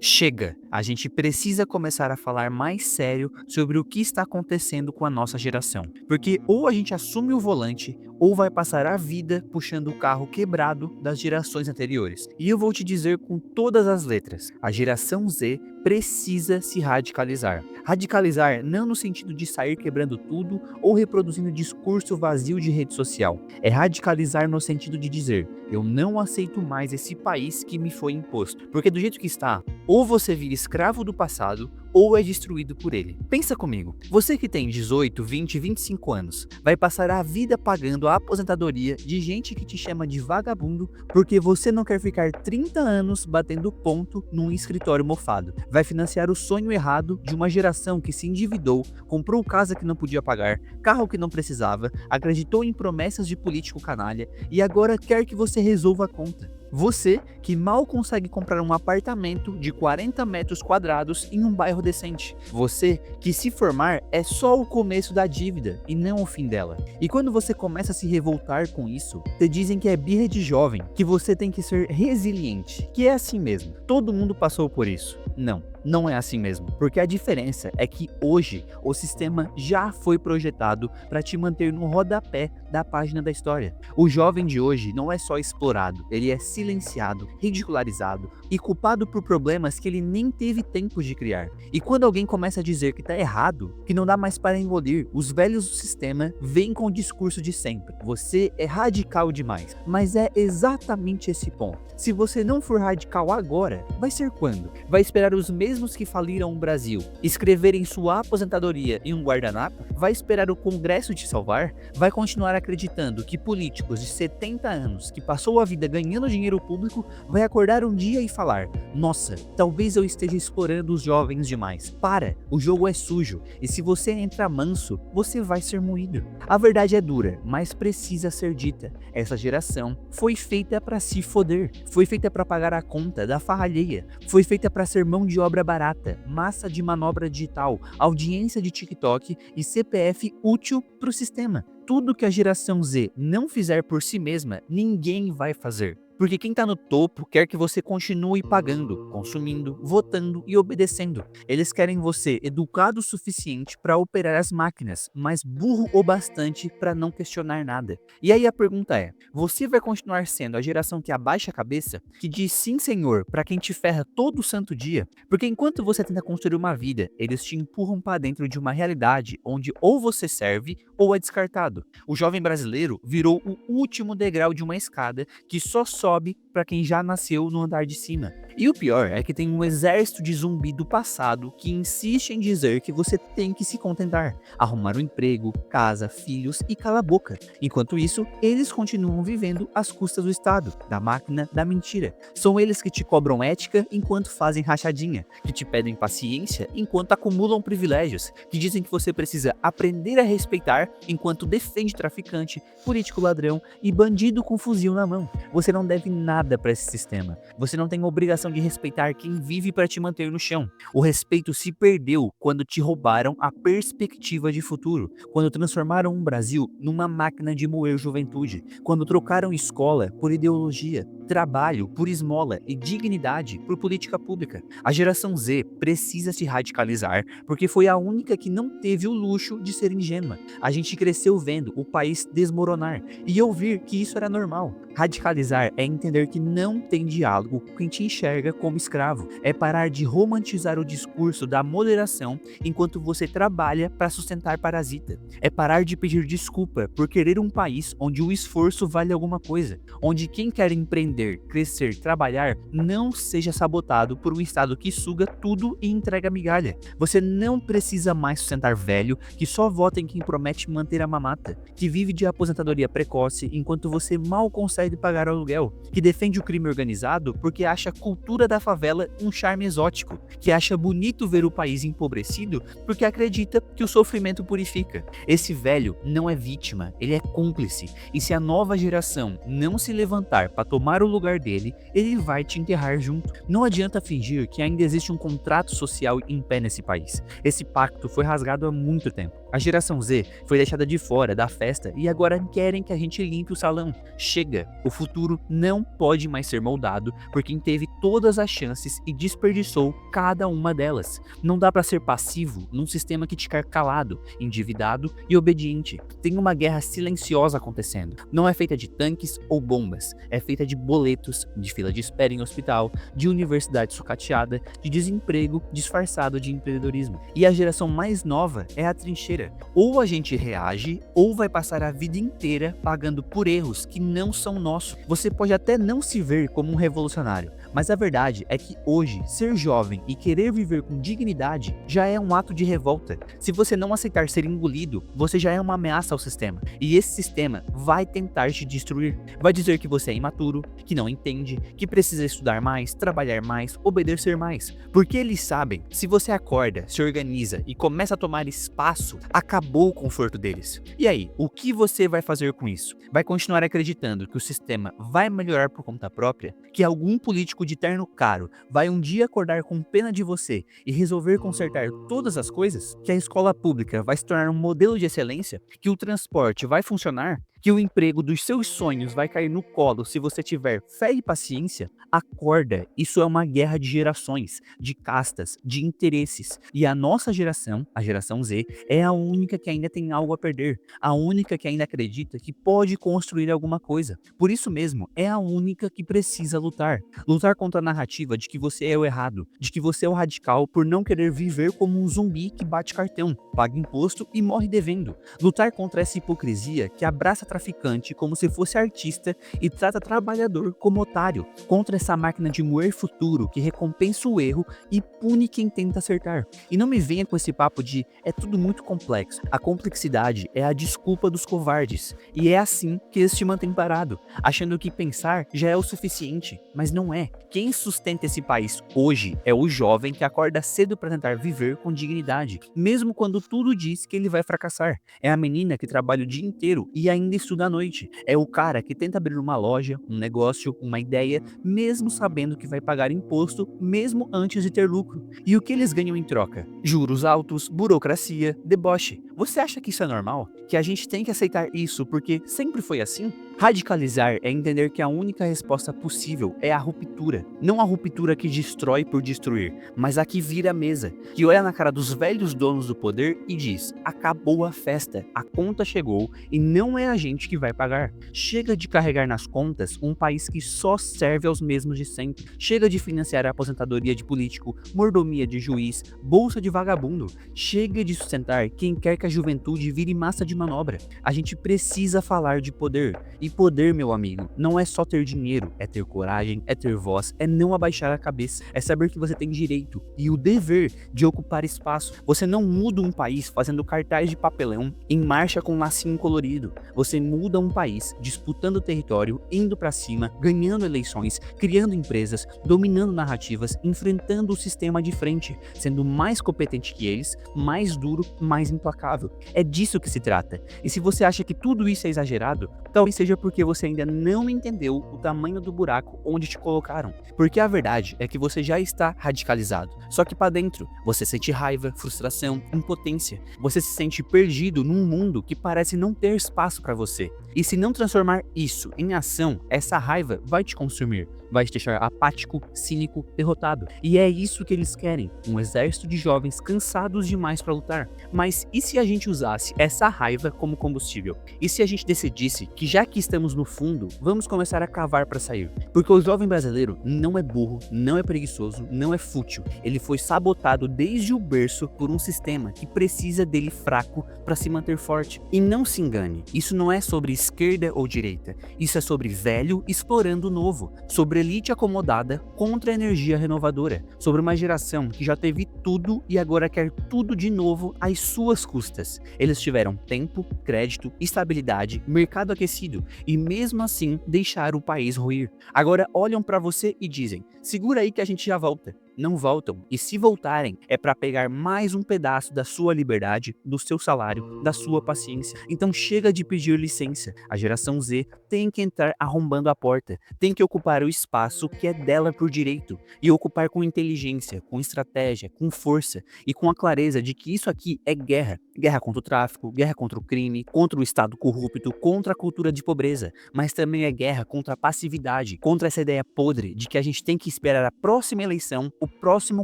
Chega! A gente precisa começar a falar mais sério sobre o que está acontecendo com a nossa geração. Porque ou a gente assume o volante, ou vai passar a vida puxando o carro quebrado das gerações anteriores. E eu vou te dizer com todas as letras: a geração Z precisa se radicalizar. Radicalizar não no sentido de sair quebrando tudo ou reproduzindo discurso vazio de rede social. É radicalizar no sentido de dizer: eu não aceito mais esse país que me foi imposto. Porque do jeito que está, ou você vira escravo do passado, ou é destruído por ele. Pensa comigo, você que tem 18, 20, 25 anos, vai passar a vida pagando a aposentadoria de gente que te chama de vagabundo porque você não quer ficar 30 anos batendo ponto num escritório mofado. Vai financiar o sonho errado de uma geração que se endividou, comprou casa que não podia pagar, carro que não precisava, acreditou em promessas de político canalha e agora quer que você resolva a conta. Você que mal consegue comprar um apartamento de 40 metros quadrados em um bairro decente. Você que se formar é só o começo da dívida e não o fim dela. E quando você começa a se revoltar com isso, te dizem que é birra de jovem, que você tem que ser resiliente, que é assim mesmo. Todo mundo passou por isso. Não é assim mesmo, porque a diferença é que hoje o sistema já foi projetado para te manter no rodapé da página da história. O jovem de hoje não é só explorado, ele é silenciado, ridicularizado e culpado por problemas que ele nem teve tempo de criar. E quando alguém começa a dizer que tá errado, que não dá mais para engolir, os velhos do sistema vêm com o discurso de sempre: você é radical demais. Mas é exatamente esse ponto. Se você não for radical agora, vai ser quando? Vai esperar os mesmos que faliram o Brasil escreverem sua aposentadoria em um guardanapo? Vai esperar o Congresso te salvar? Vai continuar acreditando que políticos de 70 anos que passou a vida ganhando dinheiro público vai acordar um dia e falar: nossa, talvez eu esteja explorando os jovens demais. Para, o jogo é sujo e se você entrar manso, você vai ser moído. A verdade é dura, mas precisa ser dita. Essa geração foi feita para se foder, foi feita para pagar a conta da farra alheia, foi feita para ser mão de obra barata, massa de manobra digital, audiência de TikTok e CPF útil para o sistema. Tudo que a geração Z não fizer por si mesma, ninguém vai fazer. Porque quem tá no topo quer que você continue pagando, consumindo, votando e obedecendo. Eles querem você educado o suficiente para operar as máquinas, mas burro o bastante para não questionar nada. E aí a pergunta é: você vai continuar sendo a geração que abaixa a cabeça, que diz sim senhor para quem te ferra todo santo dia? Porque enquanto você tenta construir uma vida, eles te empurram para dentro de uma realidade onde ou você serve ou é descartado. O jovem brasileiro virou o último degrau de uma escada que só sobe para quem já nasceu no andar de cima. E o pior é que tem um exército de zumbi do passado que insiste em dizer que você tem que se contentar, arrumar um emprego, casa, filhos e cala a boca. Enquanto isso, eles continuam vivendo às custas do Estado, da máquina da mentira. São eles que te cobram ética enquanto fazem rachadinha, que te pedem paciência enquanto acumulam privilégios, que dizem que você precisa aprender a respeitar enquanto defende traficante, político ladrão e bandido com fuzil na mão. Você não deve nada para esse sistema. Você não tem obrigação de respeitar quem vive para te manter no chão. O respeito se perdeu quando te roubaram a perspectiva de futuro, quando transformaram o Brasil numa máquina de moer juventude, quando trocaram escola por ideologia, trabalho por esmola e dignidade por política pública. A geração Z precisa se radicalizar porque foi a única que não teve o luxo de ser ingênua. A gente cresceu vendo o país desmoronar e ouvir que isso era normal. Radicalizar é entender que não tem diálogo com quem te enxerga como escravo. É parar de romantizar o discurso da moderação enquanto você trabalha para sustentar parasita. É parar de pedir desculpa por querer um país onde o esforço vale alguma coisa, onde quem quer empreender, crescer, trabalhar não seja sabotado por um Estado que suga tudo e entrega migalha. Você não precisa mais sustentar velho que só vota em quem promete manter a mamata, que vive de aposentadoria precoce enquanto você mal consegue pagar o aluguel, que defende o crime organizado porque acha a cultura da favela um charme exótico, que acha bonito ver o país empobrecido porque acredita que o sofrimento purifica. Esse velho não é vítima, ele é cúmplice, e se a nova geração não se levantar para tomar o lugar dele, ele vai te enterrar junto. Não adianta fingir que ainda existe um contrato social em pé nesse país. Esse pacto foi rasgado há muito tempo. A geração Z foi deixada de fora da festa e agora querem que a gente limpe o salão. Chega, o futuro não pode pode mais ser moldado por quem teve todas as chances e desperdiçou cada uma delas. Não dá para ser passivo num sistema que te quer calado, endividado e obediente. Tem uma guerra silenciosa acontecendo. Não é feita de tanques ou bombas, é feita de boletos, de fila de espera em hospital, de universidade sucateada, de desemprego disfarçado de empreendedorismo. E a geração mais nova é a trincheira. Ou a gente reage, ou vai passar a vida inteira pagando por erros que não são nossos. Você pode até não se ver como um revolucionário, mas a verdade é que hoje, ser jovem e querer viver com dignidade já é um ato de revolta. Se você não aceitar ser engolido, você já é uma ameaça ao sistema. E esse sistema vai tentar te destruir. Vai dizer que você é imaturo, que não entende, que precisa estudar mais, trabalhar mais, obedecer mais. Porque eles sabem, se você acorda, se organiza e começa a tomar espaço, acabou o conforto deles. E aí, o que você vai fazer com isso? Vai continuar acreditando que o sistema vai melhorar por conta própria? Que algum político de terno caro vai um dia acordar com pena de você e resolver consertar todas as coisas? Que a escola pública vai se tornar um modelo de excelência? Que o transporte vai funcionar? Que o emprego dos seus sonhos vai cair no colo se você tiver fé e paciência? Acorda, isso é uma guerra de gerações, de castas, de interesses. E a nossa geração, a geração Z, é a única que ainda tem algo a perder, a única que ainda acredita que pode construir alguma coisa. Por isso mesmo, é a única que precisa lutar. Lutar contra a narrativa de que você é o errado, de que você é o radical por não querer viver como um zumbi que bate cartão, paga imposto e morre devendo. Lutar contra essa hipocrisia que abraça traficante como se fosse artista e trata trabalhador como otário, contra essa máquina de moer futuro que recompensa o erro e pune quem tenta acertar. E não me venha com esse papo de é tudo muito complexo. A complexidade é a desculpa dos covardes e é assim que eles te mantêm parado, achando que pensar já é o suficiente, mas não é. Quem sustenta esse país hoje é o jovem que acorda cedo para tentar viver com dignidade, mesmo quando tudo diz que ele vai fracassar. É a menina que trabalha o dia inteiro e ainda estuda à noite. É o cara que tenta abrir uma loja, um negócio, uma ideia, mesmo sabendo que vai pagar imposto, mesmo antes de ter lucro. E o que eles ganham em troca? Juros altos, burocracia, deboche. Você acha que isso é normal? Que a gente tem que aceitar isso porque sempre foi assim? Radicalizar é entender que a única resposta possível é a ruptura. Não a ruptura que destrói por destruir, mas a que vira a mesa, que olha na cara dos velhos donos do poder e diz: acabou a festa, a conta chegou e não é a gente que vai pagar. Chega de carregar nas contas um país que só serve aos mesmos de sempre. Chega de financiar a aposentadoria de político, mordomia de juiz, bolsa de vagabundo. Chega de sustentar quem quer que a juventude vire massa de manobra. A gente precisa falar de poder. E poder, meu amigo, não é só ter dinheiro, é ter coragem, é ter voz, é não abaixar a cabeça, é saber que você tem direito e o dever de ocupar espaço. Você não muda um país fazendo cartaz de papelão em marcha com lacinho colorido. Você muda um país disputando território, indo pra cima, ganhando eleições, criando empresas, dominando narrativas, enfrentando o sistema de frente, sendo mais competente que eles, mais duro, mais implacável. É disso que se trata. E se você acha que tudo isso é exagerado, talvez seja porque você ainda não entendeu o tamanho do buraco onde te colocaram. Porque a verdade é que você já está radicalizado. Só que para dentro, você sente raiva, frustração, impotência. Você se sente perdido num mundo que parece não ter espaço para você. E se não transformar isso em ação, essa raiva vai te consumir. Vai te deixar apático, cínico, derrotado. E é isso que eles querem, um exército de jovens cansados demais para lutar. Mas e se a gente usasse essa raiva como combustível? E se a gente decidisse que já que estamos no fundo, vamos começar a cavar para sair? Porque o jovem brasileiro não é burro, não é preguiçoso, não é fútil. Ele foi sabotado desde o berço por um sistema que precisa dele fraco para se manter forte. E não se engane, isso não é sobre esquerda ou direita. Isso é sobre velho explorando o novo, sobre elite acomodada contra a energia renovadora, sobre uma geração que já teve tudo e agora quer tudo de novo às suas custas. Eles tiveram tempo, crédito, estabilidade, mercado aquecido e mesmo assim deixaram o país ruir. Agora olham para você e dizem: segura aí que a gente já volta. Não voltam, e se voltarem é para pegar mais um pedaço da sua liberdade, do seu salário, da sua paciência. Então chega de pedir licença. A geração Z tem que entrar arrombando a porta, tem que ocupar o espaço que é dela por direito e ocupar com inteligência, com estratégia, com força e com a clareza de que isso aqui é guerra Guerra contra o tráfico, guerra contra o crime, contra o Estado corrupto, contra a cultura de pobreza, mas também é guerra contra a passividade, contra essa ideia podre de que a gente tem que esperar a próxima eleição, o próximo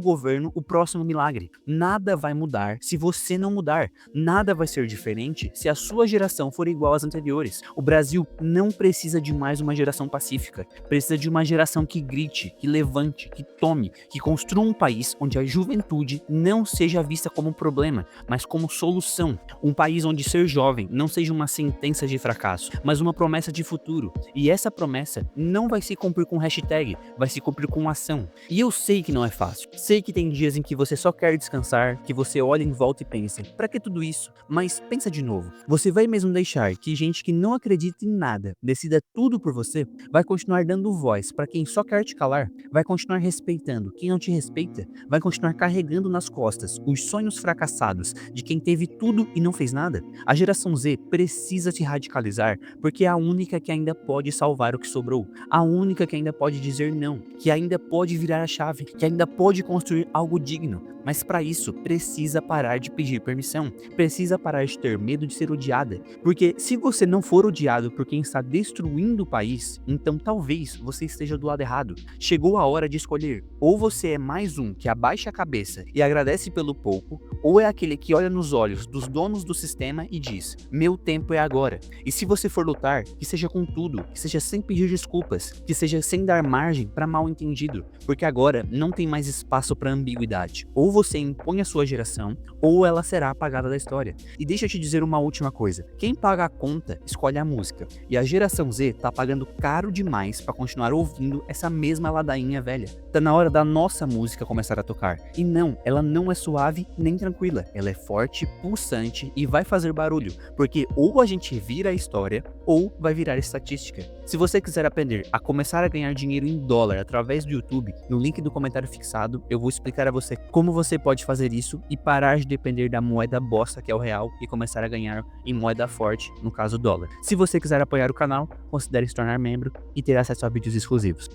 governo, o próximo milagre. Nada vai mudar se você não mudar. Nada vai ser diferente se a sua geração for igual às anteriores. O Brasil não precisa de mais uma geração pacífica, precisa de uma geração que grite, que levante, que tome, que construa um país onde a juventude não seja vista como um problema, mas como solução. Um país onde ser jovem não seja uma sentença de fracasso, mas uma promessa de futuro. E essa promessa não vai se cumprir com hashtag, vai se cumprir com ação. E eu sei que não é fácil. Sei que tem dias em que você só quer descansar, que você olha em volta e pensa, pra que tudo isso? Mas pensa de novo. Você vai mesmo deixar que gente que não acredita em nada decida tudo por você? Vai continuar dando voz pra quem só quer te calar? Vai continuar respeitando quem não te respeita? Vai continuar carregando nas costas os sonhos fracassados de quem teve tudo e não fez nada? A geração Z precisa se radicalizar porque é a única que ainda pode salvar o que sobrou, a única que ainda pode dizer não, que ainda pode virar a chave, que ainda pode construir algo digno. Mas para isso precisa parar de pedir permissão, precisa parar de ter medo de ser odiada, porque se você não for odiado por quem está destruindo o país, então talvez você esteja do lado errado. Chegou a hora de escolher, ou você é mais um que abaixa a cabeça e agradece pelo pouco, ou é aquele que olha nos olhos dos donos do sistema e diz, meu tempo é agora. E se você for lutar, que seja com tudo, que seja sem pedir desculpas, que seja sem dar margem para mal entendido, porque agora não tem mais espaço para ambiguidade. Ou você impõe a sua geração, ou ela será apagada da história. E deixa eu te dizer uma última coisa, quem paga a conta escolhe a música, e a geração Z tá pagando caro demais para continuar ouvindo essa mesma ladainha velha. Tá na hora da nossa música começar a tocar. E não, ela não é suave nem tranquila, ela é forte, pulsante e vai fazer barulho, porque ou a gente vira a história, ou vai virar estatística. Se você quiser aprender a começar a ganhar dinheiro em dólar através do YouTube, no link do comentário fixado, eu vou explicar a você como você pode fazer isso e parar de depender da moeda bosta que é o real e começar a ganhar em moeda forte, no caso dólar. Se você quiser apoiar o canal, considere se tornar membro e ter acesso a vídeos exclusivos.